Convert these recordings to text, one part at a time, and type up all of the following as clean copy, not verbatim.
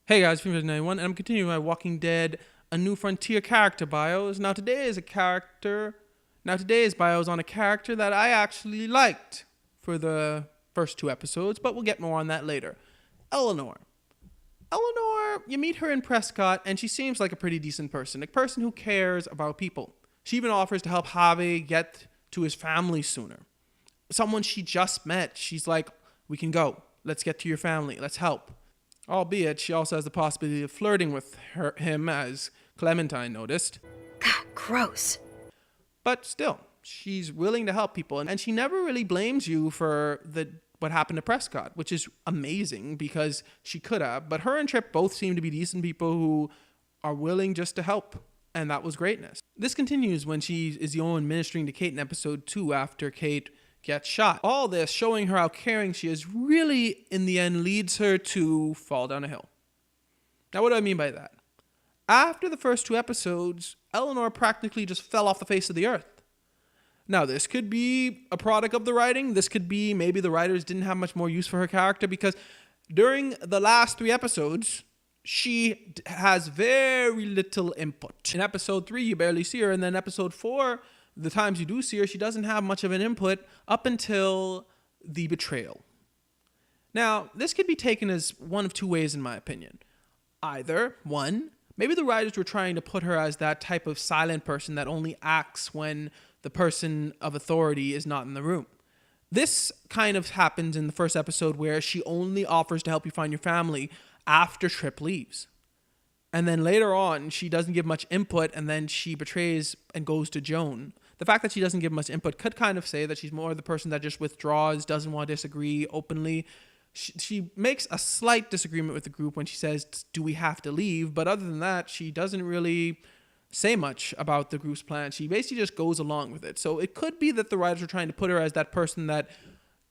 Hey guys, Female91, and I'm continuing my Walking Dead A New Frontier character bios. Now today's bio is on a character that I actually liked for the first two episodes, but we'll get more on that later. Eleanor. Eleanor, you meet her in Prescott, and she seems like a pretty decent person, a person who cares about people. She even offers to help Javi get to his family sooner. Someone she just met, she's like, we can go. Let's get to your family. Let's help. Albeit, she also has the possibility of flirting with him, as Clementine noticed. God, gross. But still, she's willing to help people, and she never really blames you for what happened to Prescott, which is amazing because she could have. But her and Trip both seem to be decent people who are willing just to help, and that was greatness. This continues when she is the one ministering to Kate in episode 2 after Kate gets shot. All this, showing her how caring she is, really, in the end, leads her to fall down a hill. Now, what do I mean by that? After the first two episodes, Eleanor practically just fell off the face of the earth. Now, this could be a product of the writing. This could be maybe the writers didn't have much more use for her character, because during the last three episodes, she has very little input. In episode 3, you barely see her, and then episode 4, the times you do see her, she doesn't have much of an input up until the betrayal. Now, this could be taken as one of two ways, in my opinion. Either, one, maybe the writers were trying to put her as that type of silent person that only acts when the person of authority is not in the room. This kind of happens in the first episode, where she only offers to help you find your family after Trip leaves. And then later on, she doesn't give much input, and then she betrays and goes to Joan. The fact that she doesn't give much input could kind of say that she's more the person that just withdraws, doesn't want to disagree openly. She makes a slight disagreement with the group when she says, do we have to leave? But other than that, she doesn't really say much about the group's plan. She basically just goes along with it. So it could be that the writers are trying to put her as that person that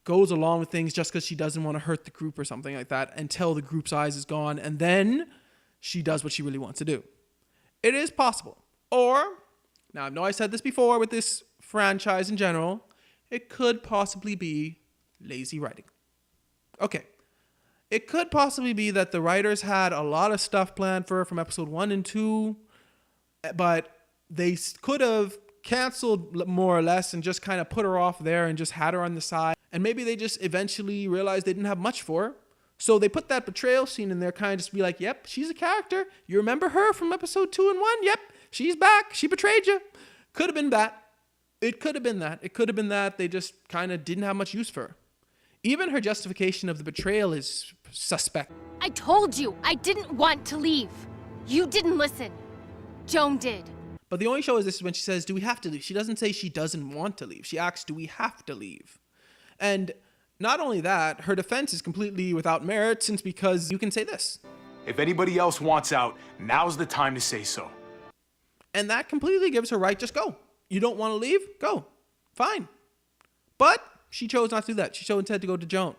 goes along with things just because she doesn't want to hurt the group or something like that until the group's eyes is gone, and then she does what she really wants to do. It is possible. Or, now I know I said this before with this franchise in general, it could possibly be lazy writing. Okay. It could possibly be that the writers had a lot of stuff planned for her from episode 1 and 2, but they could have canceled more or less and just kind of put her off there and just had her on the side. And maybe they just eventually realized they didn't have much for her. So they put that betrayal scene in there, kind of just be like, yep, she's a character. You remember her from episode 2 and 1? Yep, she's back. She betrayed you. Could have been that. It could have been that. It could have been that they just kind of didn't have much use for her. Even her justification of the betrayal is suspect. I told you I didn't want to leave. You didn't listen. Joan did. But the only show is this is when she says, do we have to leave? She doesn't say she doesn't want to leave. She asks, do we have to leave? And not only that, her defense is completely without merit, since because you can say this. If anybody else wants out, now's the time to say so. And that completely gives her right, just go. You don't want to leave? Go. Fine. But she chose not to do that. She chose instead to go to Joan.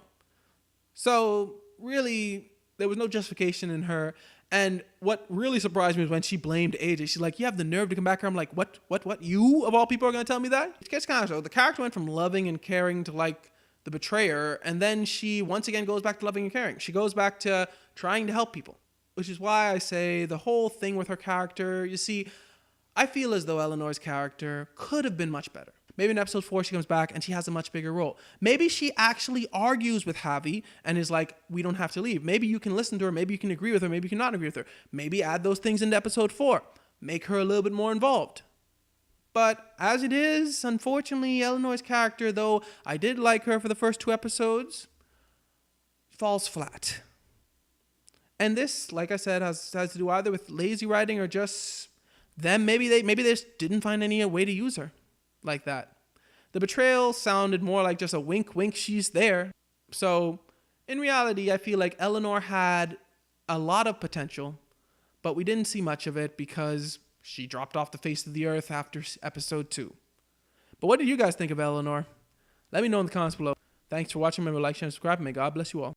So really, there was no justification in her. And what really surprised me was when she blamed AJ. She's like, you have the nerve to come back here. I'm like, what? You, of all people, are going to tell me that? It gets kind of so. The character went from loving and caring to like the betrayer. And then she once again goes back to loving and caring. She goes back to trying to help people. Which is why I say the whole thing with her character, you see, I feel as though Eleanor's character could have been much better. Maybe in episode 4 she comes back and she has a much bigger role. Maybe she actually argues with Javi and is like, we don't have to leave. Maybe you can listen to her. Maybe you can agree with her. Maybe you cannot agree with her. Maybe add those things into episode 4. Make her a little bit more involved. But as it is, unfortunately, Eleanor's character, though I did like her for the first 2 episodes, falls flat. And this, like I said, has to do either with lazy writing or just them. Maybe they just didn't find any way to use her like that. The betrayal sounded more like just a wink, wink, she's there. So in reality, I feel like Eleanor had a lot of potential, but we didn't see much of it because she dropped off the face of the earth after episode 2. But what did you guys think of Eleanor? Let me know in the comments below. Thanks for watching. Remember, like, share, and subscribe. May God bless you all.